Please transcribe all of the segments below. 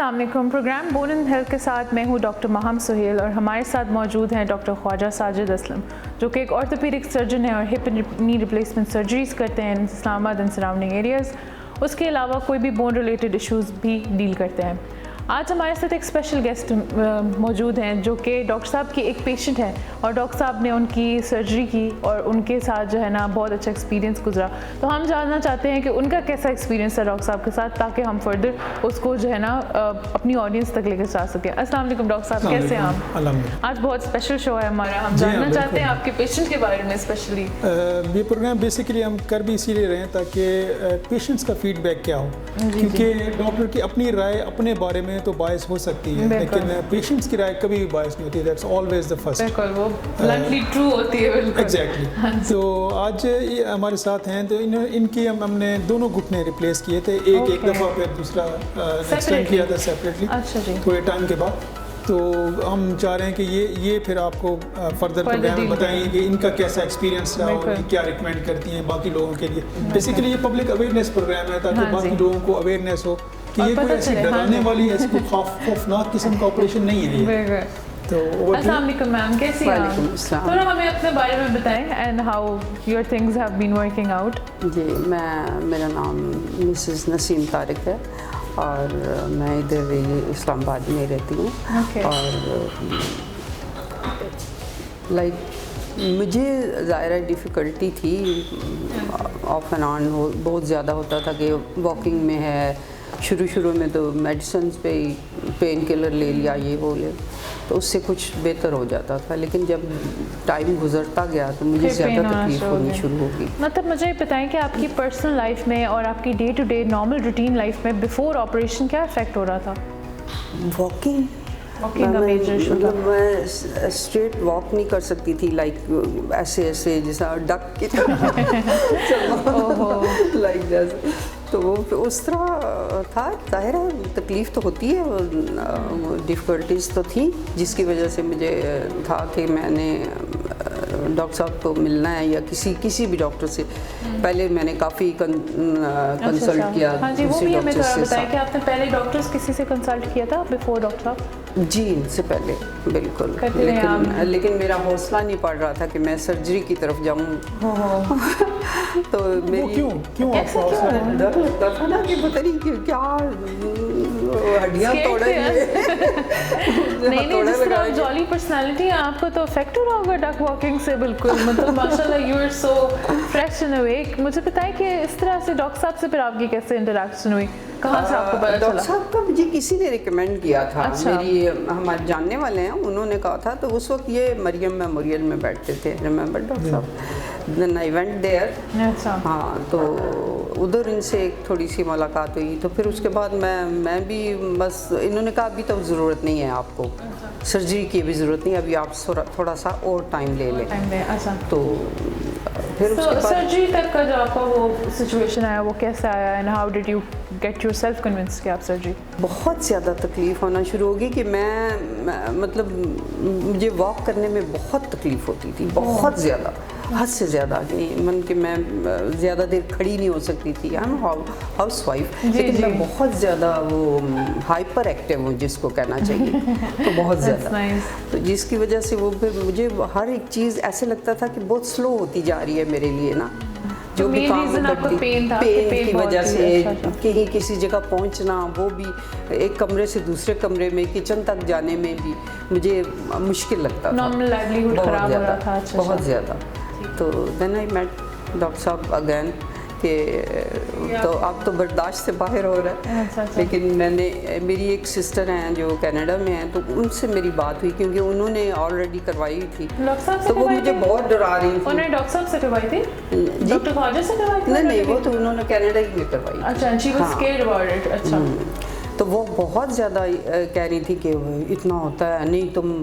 السلام علیکم. Programme bone and health کے ساتھ میں ہوں ڈاکٹر ماہم سہیل اور ہمارے ساتھ موجود ہیں ڈاکٹر خواجہ ساجد اسلم جو کہ ایک آرتھوپیڈک سرجن ہیں اور ہپ نی ریپلیسمنٹ سرجریز کرتے ہیں اسلام آباد اینڈ سراؤنڈنگ ایریاز. اس کے علاوہ کوئی بھی بون ریلیٹڈ ایشوز بھی ڈیل کرتے ہیں. آج ہمارے ساتھ ایک اسپیشل گیسٹ موجود ہیں جو کہ ڈاکٹر صاحب کی ایک پیشنٹ ہیں اور ڈاکٹر صاحب نے ان کی سرجری کی اور ان کے ساتھ جو ہے نا بہت اچھا ایکسپیرینس گزرا. تو ہم جاننا چاہتے ہیں کہ ان کا کیسا ایکسپیرینس تھا ڈاکٹر صاحب کے ساتھ تاکہ ہم فردر اس کو جو ہے نا اپنی آڈینس تک لے کے جا سکیں. السلام علیکم ڈاکٹر صاحب, کیسے ہیں آپ؟ آج بہت اسپیشل شو ہے ہمارا, ہم جاننا چاہتے ہیں آپ کے پیشنٹ کے بارے میں اسپیشلی. یہ پروگرام بیسیکلی ہم کر بھی اسی لیے رہے ہیں تاکہ پیشنٹس کا فیڈ بیک کیا ہو, کیونکہ ڈاکٹر کی اپنی رائے اپنے بارے میں تو باعث ہو سکتی ہے لیکن پیشنٹس کی رائے کبھی بھی باعث نہیں ہوتی. That's always the first. بالکل, وہ بلنٹلی ٹرو ہوتی ہے. بالکل ایگزیکٹلی. تو آج یہ ہمارے ساتھ ہیں تو ان کی ہم نے دونوں گھٹنے ریپلیس کیے تھے, ایک دفعہ پھر دوسرا ایکسٹینڈ کیا تھا سیپریٹلی تھوڑے ٹائم کے بعد. تو ہم چاہ رہے ہیں کہ یہ پھر آپ کو فردر پروگرام میں بتائیں گے کہ ان کا کیسا ایکسپیرینس رہا اور کیا ریکمینڈ کرتی ہیں باقی لوگوں کے لیے. بیسیکلی یہ پبلک اویئرنیس پروگرام ہے تاکہ باقی لوگوں کو اویئرنیس ہو کہ یہ کوئی ایسی ڈرانے والی ایسی کوئی خوفناک قسم کا آپریشن نہیں ہے. تو السلام علیکم میم, کیسی ہیں آپ؟ تھوڑا ہمیں اپنے بارے میں بتائیں and how your things have been working out. جی, میرا نام مسز نسیم طارق ہے اور میں ادھر اسلام آباد میں رہتی ہوں. اور مجھے ظاہر ڈیفیکلٹی تھی, آف اینڈ آن بہت زیادہ ہوتا تھا کہ واکنگ میں ہے. شروع میں تو میڈیسنز پہ پین کلر لے لیا, یہ وہ لے, تو اس سے کچھ بہتر ہو جاتا تھا. لیکن جب ٹائم گزرتا گیا تو مجھے زیادہ تکلیف ہونی شروع ہو گئی. مطلب مجھے بتائیں کہ آپ کی پرسنل لائف میں اور آپ کی day to day normal routine life میں بیفور آپریشن کیا افیکٹ ہو رہا تھا؟ واکنگ مطلب میں اسٹریٹ واک نہیں کر سکتی تھی, لائک ایسے جیسا ڈک کی طرح لائک جیسے. تو وہ اس طرح تھا. ظاہر ہے تکلیف تو ہوتی ہے, ڈیفیکلٹیز تو تھیں جس کی وجہ سے مجھے تھا کہ میں نے ڈاکٹر صاحب کو ملنا ہے یا کسی بھی ڈاکٹر سے. پہلے میں نے کافی کنسلٹ کیا دوسرے ڈاکٹر سے. بتائیں کہ آپ نے پہلے ڈاکٹرز کسی سے کنسلٹ کیا تھا بیفور ڈاکٹر صاحب؟ جی, ان سے پہلے بالکل, لیکن میرا حوصلہ نہیں پڑ رہا تھا کہ میں سرجری کی طرف جاؤں. تو کیوں دفعہ نا کہ پتہ نہیں کیا ہڈیاں توڑ نہیں جس طرح جالی پرسنالٹی ہے آپ کو تو افیکٹ ہو رہا ہوگا ڈک واکنگ سے. بالکل, مطلب ماشاء اللہ you are so fresh and awake. مجھے بتائیں کہ اس طرح سے ڈاکٹر صاحب سے پھر آپ کی کیسے انٹریکشن ہوئی, کہاں سے آپ کو پتا چلا؟ ڈاکٹر صاحب کا مجھے کسی نے ریکمینڈ کیا تھا. میری ہمارے جاننے والے ہیں, انہوں نے کہا تھا. تو اس وقت یہ مریم میموریل میں بیٹھتے تھے, ریممبر ڈاکٹر صاحب. دین آئی وینٹ دیئر. ہاں, تو ادھر ان سے ایک تھوڑی سی ملاقات ہوئی. تو پھر اس کے بعد میں بھی بس, انہوں نے کہا ابھی تو ضرورت نہیں ہے آپ کو, سرجری کی بھی ضرورت نہیں, ابھی آپ تھوڑا سا اور ٹائم لے لیں. تو پھر اس کے بعد سرجری تک کا جو آپ کا وہ سچویشن آیا وہ کیسے آیا and how did you get yourself convinced کہ آپ سرجری؟ بہت زیادہ تکلیف ہونا شروع ہوگی کہ میں مطلب مجھے واک کرنے میں بہت تکلیف ہوتی تھی, بہت زیادہ, حد سے زیادہ. کہ میں زیادہ دیر کھڑی نہیں ہو سکتی تھی. آئی ایم ہاؤس وائف, لیکن میں بہت زیادہ وہ ہائپر ایکٹیو ہوں جس کو کہنا چاہیے, تو بہت زیادہ. تو جس کی وجہ سے وہ پھر مجھے ہر ایک چیز ایسے لگتا تھا کہ بہت سلو ہوتی جا رہی ہے میرے لیے نا. جو بھی کام کرتی پین کی وجہ سے کہیں کسی جگہ پہنچنا, وہ بھی ایک کمرے سے دوسرے کمرے میں, کچن تک جانے میں بھی مجھے مشکل لگتا تھا, بہت زیادہ. تو دین آئی میٹ ڈاکٹر صاحب اگین کہ تو اب تو برداشت سے باہر ہو رہا ہے. لیکن میں نے, میری ایک سسٹر ہیں جو کینیڈا میں ہیں, تو ان سے میری بات ہوئی کیونکہ انہوں نے آلریڈی کروائی تھی. تو وہ مجھے بہت ڈرا رہی تھی. انہوں نے ڈاکٹر صاحب سے کروائی تھی؟ ڈاکٹر خواجہ سے کروائی تھی؟ نہیں, وہ تو انہوں نے کینیڈا ہی میں کروائی. اچھا, she was scared about it. اچھا. تو وہ بہت زیادہ کہہ رہی تھی کہ اتنا ہوتا ہے نہیں, تم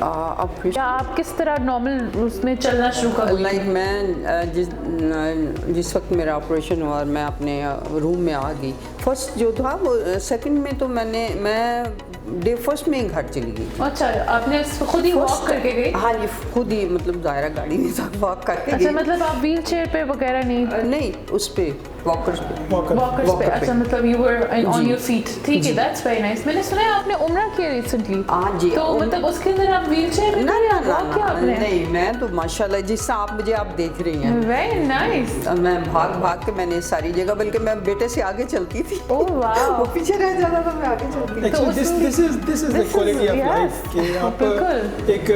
کیا آپ کس طرح نارمل اس میں چلنا شروع کر دیں؟ لائک میں جس وقت میرا آپریشن ہوا اور میں اپنے روم میں آ گئی، فرسٹ جو تھا وہ سیکنڈ میں تو میں ڈے فرسٹ میں ہی گھر چلی گئی. اچھا آپ نے خود ہی واک کر کے گئی؟ ہاں جی خود ہی، مطلب ظاہرہ گاڑی نہیں تھا، واک کر کے گئی. اچھا مطلب آپ ویل چیئر پہ وغیرہ نہیں اس پہ واکرز پہ. اچھا مطلب you were on your feet. ٹھیک ہے، دیٹس ویری نائس. میں نے سنا ہے آپ نے عمرہ کیا ریسنٹلی. ہاں جی. تو مطلب اس کے اندر آپ ویل چیئر نہیں، میں تو ماشاء اللہ جس طرح آپ دیکھ رہی ہیں، ویری نائس. میں بھاگ کے میں نے ساری جگہ، بلکہ میں بیٹے سے آگے چلتی تھی. وہ پیچھے رہ جاتا تھا، میں آگے چلتی تھی. This is the quality of life کہ آپ ایک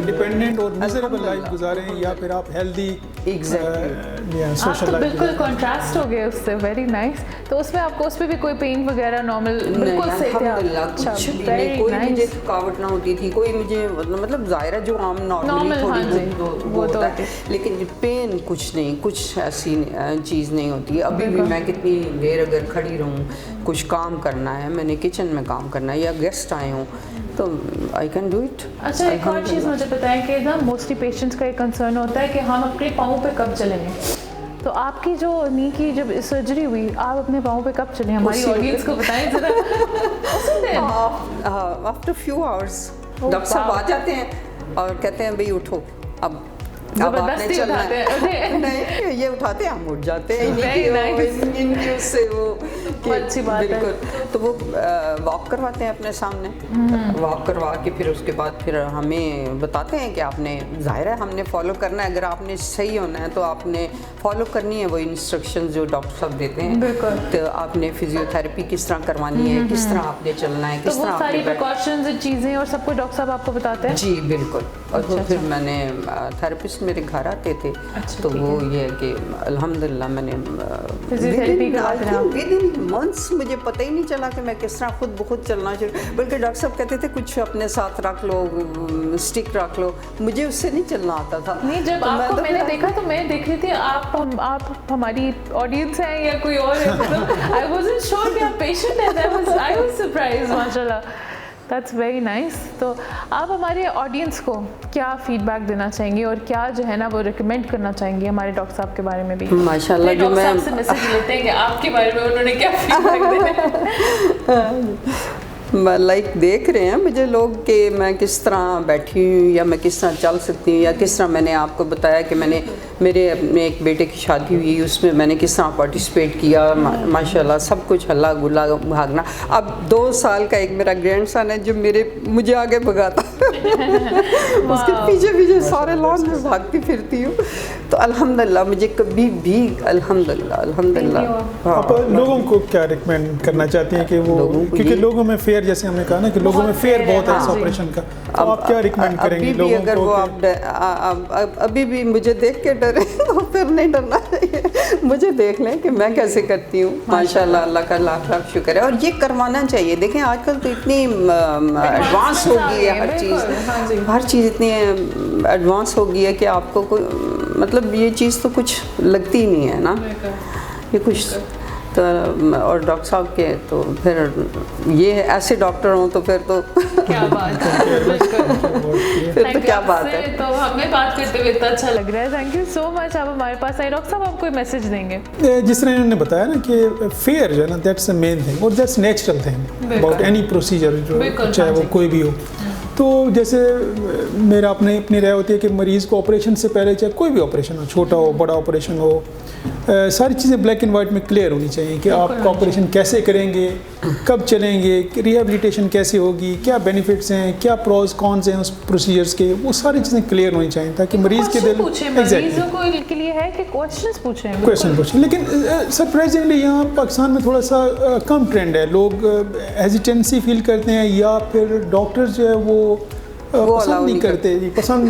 ڈیپینڈنٹ اور میزریبل لائف گزاریں یا پھر آپ ہیلدی سوشل لائف. بالکل کنٹراسٹ ہو گیا اس سے. Very nice. تو اس میں آپ کو اس پہ بھی کوئی پین وغیرہ نارمل بالکل صحیح تھا؟ کچھ بھی نہیں، کوئی مجھے تھکاوٹ نہ ہوتی تھی، کوئی مجھے مطلب ظاہرہ جو عام نارملی تھوڑی وہ ہوتا ہے، لیکن پین کچھ نہیں، کچھ ایسی چیز نہیں ہوتی. ابھی بھی میں کتنی دیر اگر کھڑی رہوں، کچھ کام کرنا ہے، میں نے کچن میں کام کرنا ہے یا گیسٹ آئے ہوں تو آئی کین ڈو اٹ. اچھا ایک اور چیز مجھے بتائیں کہ نا موسٹلی پیشنٹس کا ایک کنسرن ہوتا ہے کہ ہم اپنے پاؤں پہ کب چلیں گے. تو آپ کی جو نی کی جب سرجری ہوئی، آپ اپنے پاؤں پہ کب چلیں؟ ہماری آڈینس کو بتائیں ذرا. آفٹر فیو آورس ڈاکٹر صاحب آ جاتے ہیں اور کہتے ہیں بھئی اٹھو، اب آپ نے چلنا ہے. نہیں یہ اٹھاتے ہیں، ہم اٹھ جاتے ہیں. بالکل. تو وہ واک کرواتے ہیں اپنے سامنے، واک کروا کے پھر اس کے بعد پھر ہمیں بتاتے ہیں کہ آپ نے، ظاہر ہے ہم نے فالو کرنا ہے. اگر آپ نے صحیح ہونا ہے تو آپ نے فالو کرنی ہے وہ انسٹرکشنز جو ڈاکٹر صاحب دیتے ہیں. تو آپ نے فزیو تھراپی کس طرح کروانی ہے، کس طرح آپ نے چلنا ہے، کس طرح ساری پریکاشنز چیزیں اور سب کچھ ڈاکٹر صاحب آپ کو بتاتے ہیں. جی بالکل. اور پھر میں نے تھراپسٹ میرے گھر آتے تھے تو وہ یہ ہے کہ الحمدللہ میں نے منتھس مجھے پتہ ہی نہیں چلا کہ میں کس طرح خود بخود چلنا شروع. بلکہ ڈاکٹر صاحب کہتے تھے کچھ اپنے ساتھ رکھ لو، اسٹک رکھ لو. مجھے اس سے نہیں چلنا آتا تھا. نہیں جب آپ کو میں نے دیکھا تو میں دیکھ رہی تھی آپ ہماری آڈینس ہیں یا کوئی اور ہے. I wasn't sure کہ آپ پیشنٹ ہیں. I was surprised. ماشاء اللہ. That's very nice. تو آپ ہمارے آڈینس کو کیا فیڈ بیک دینا چاہیں گے اور کیا جو ہے نا وہ ریکمینڈ کرنا چاہیں گے ہمارے ڈاکٹر صاحب کے بارے میں بھی؟ ماشاء اللہ جو میں ڈاکٹر صاحب سے میسج لیتے ہیں کہ آپ کے بارے میں انہوں نے کیا فیڈ بیک دینا. لائک دیکھ رہے ہیں مجھے لوگ کہ میں کس طرح بیٹھی ہوں یا میں کس طرح چل سکتی ہوں یا کس طرح. میں نے آپ کو بتایا کہ میں نے میرے اپنے ایک بیٹے کی شادی ہوئی، اس میں میں نے کس طرح پارٹیسپیٹ کیا. ماشاء اللہ سب کچھ ہلا گلا بھاگنا. اب 2 سال کا ایک میرا گرینڈ سن ہے جو مجھے آگے بھگاتا اس کے پیچھے پیچھے سارے لان میں بھاگتی پھرتی ہوں. تو الحمدللہ مجھے کبھی بھی الحمدللہ. آپ لوگوں کو کیا ریکمینڈ کرنا چاہتی ہیں کہ وہ، کیونکہ لوگوں میں فیئر، جیسے ہم نے کہا نا کہ لوگوں میں فیئر بہت ہے اس آپریشن کا، تو آپ کیا ریکمینڈ کریں گے لوگوں کو؟ اگر وہ ابھی بھی مجھے دیکھ کے ڈرے تو پھر نہیں ڈرنا چاہیے. مجھے دیکھ لیں کہ میں کیسے کرتی ہوں. ماشاءاللہ اللہ کا لاکھ لاکھ شکر ہے. اور یہ کروانا چاہیے. دیکھیں آج کل تو اتنی ایڈوانس ہو گئی ہے ہر چیز اتنی ایڈوانس ہو گئی ہے کہ آپ کو مطلب یہ چیز تو کچھ لگتی ہی نہیں ہے نا یہ کچھ. تو اور ڈاکٹر صاحب کے تو پھر یہ ایسے ڈاکٹر ہوں تو پھر تو کیا بات ہے. پھر تو کیا بات ہے. تو ہمیں بات کرتے ہوئے اتنا اچھا لگ رہا ہے. تھینک یو سو مچ. آپ ہمارے پاس آئے. ڈاکٹر صاحب آپ کوئی میسج دیں گے؟ جس طرح انہوں نے بتایا نا کہ فیئر جو ہے نا دیٹس اے مین تھنگ اور that's natural thing about any procedure, جو چاہے وہ کوئی بھی ہو. تو جیسے میرا اپنی رائے ہوتی ہے کہ مریض کو آپریشن سے پہلے، چاہے کوئی بھی آپریشن ہو، چھوٹا ہو بڑا آپریشن ہو، ساری چیزیں بلیک اینڈ وائٹ میں کلیئر ہونی چاہیے کہ آپ کا آپریشن کیسے کریں گے، کب چلیں گے، ریہیبلیٹیشن کیسے ہوگی، کیا بینیفٹس ہیں، کیا پروز کونس ہیں اس پروسیجرز کے. وہ ساری چیزیں کلیئر ہونی چاہیے تاکہ مریض کے دل کے لیے ہے کہ کویشچن پوچھیں. لیکن سرپرائزنگلی یہاں پاکستان میں تھوڑا سا کم ٹرینڈ ہے. لوگ ہیزیٹنسی فیل کرتے ہیں یا پھر ڈاکٹر جو ہے وہ پسند نہیں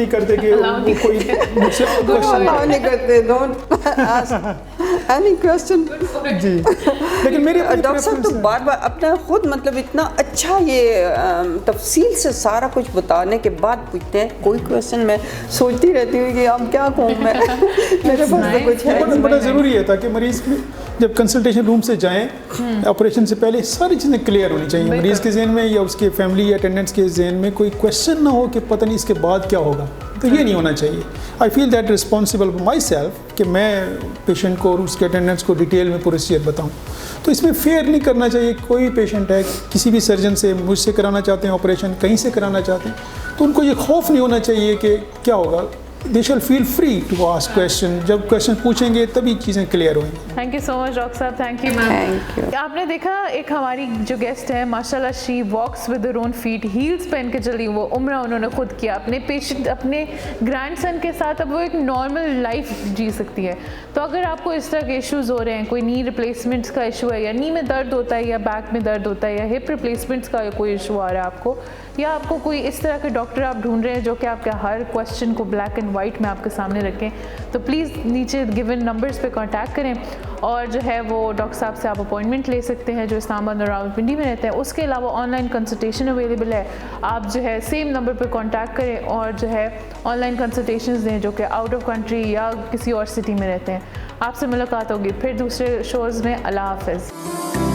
کرتے کہ کوئی مجھ سے نہیں کرتے. Don't ask any question. جی لیکن میرے ڈاکٹر صاحب تو بار بار اپنا خود مطلب اتنا اچھا یہ تفصیل سے سارا کچھ بتانے کے بعد پوچھتے ہیں. کوئی کوسچن میں سوچتی رہتی ہوں کہ اب کیا کہوں میں، میرے پاس تو کچھ ہے. بڑا ضروری ہے تاکہ مریض جب کنسلٹیشن روم سے جائیں آپریشن سے پہلے ساری چیزیں کلیئر ہونی چاہیے مریض کے ذہن میں یا اس کے فیملی اٹینڈنٹس کے ذہن میں کوئی کویشچن نہ ہو کہ پتہ نہیں اس کے بعد کیا ہوگا. تو یہ نہیں ہونا چاہیے. I feel that responsible my self کہ میں پیشنٹ کو اور اس کے اٹینڈنٹس کو ڈیٹیل میں پروسیجر بتاؤں. تو اس میں فیئر نہیں کرنا چاہیے. کوئی پیشنٹ ہے کسی بھی سرجن سے مجھ سے کرانا چاہتے ہیں آپریشن, کہیں سے کرانا چاہتے ہیں, تو ان کو یہ خوف نہیں ہونا چاہیے کہ کیا ہوگا. They shall feel free to ask question. جب کویشچن پوچھیں گے تبھی چیزیں کلیئر ہوئیں گی. Thank you so much doctor صاحب. Thank you ma'am. آپ نے دیکھا ایک ہماری جو گیسٹ ہے ماشاء اللہ she walks with her own feet, heels پہن کے چلی, وہ عمرہ انہوں نے خود کیا اپنے پیشنٹ اپنے گرینڈ سن کے ساتھ. اب وہ ایک نارمل لائف جی سکتی ہے. تو اگر آپ کو اس طرح کے ایشوز ہو رہے ہیں, کوئی نی ریپلیسمنٹس کا ایشو ہے, یا نی میں درد ہوتا ہے, یا بیک میں درد ہوتا ہے, یا ہپ ریپلیسمنٹس کا کوئی ایشو آ رہا ہے آپ کو, یا آپ کو کوئی اس طرح کے ڈاکٹر آپ ڈھونڈ رہے ہیں جو کہ آپ کے ہر کویشچن کو بلیک اینڈ وائٹ میں آپ کے سامنے رکھیں, تو پلیز نیچے گیون نمبرز پہ کانٹیکٹ کریں. اور جو ہے وہ ڈاکٹر صاحب سے آپ اپوائنٹمنٹ لے سکتے ہیں جو اسلام آباد اور راولپنڈی میں رہتے ہیں. اس کے علاوہ آن لائن کنسلٹیشن اویلیبل ہے. آپ جو ہے سیم نمبر پہ کانٹیکٹ کریں اور جو ہے آن لائن کنسلٹیشنز دیں جو کہ آؤٹ آف کنٹری یا کسی اور سٹی میں رہتے ہیں. آپ سے ملاقات ہوگی پھر دوسرے شوز میں. اللہ حافظ.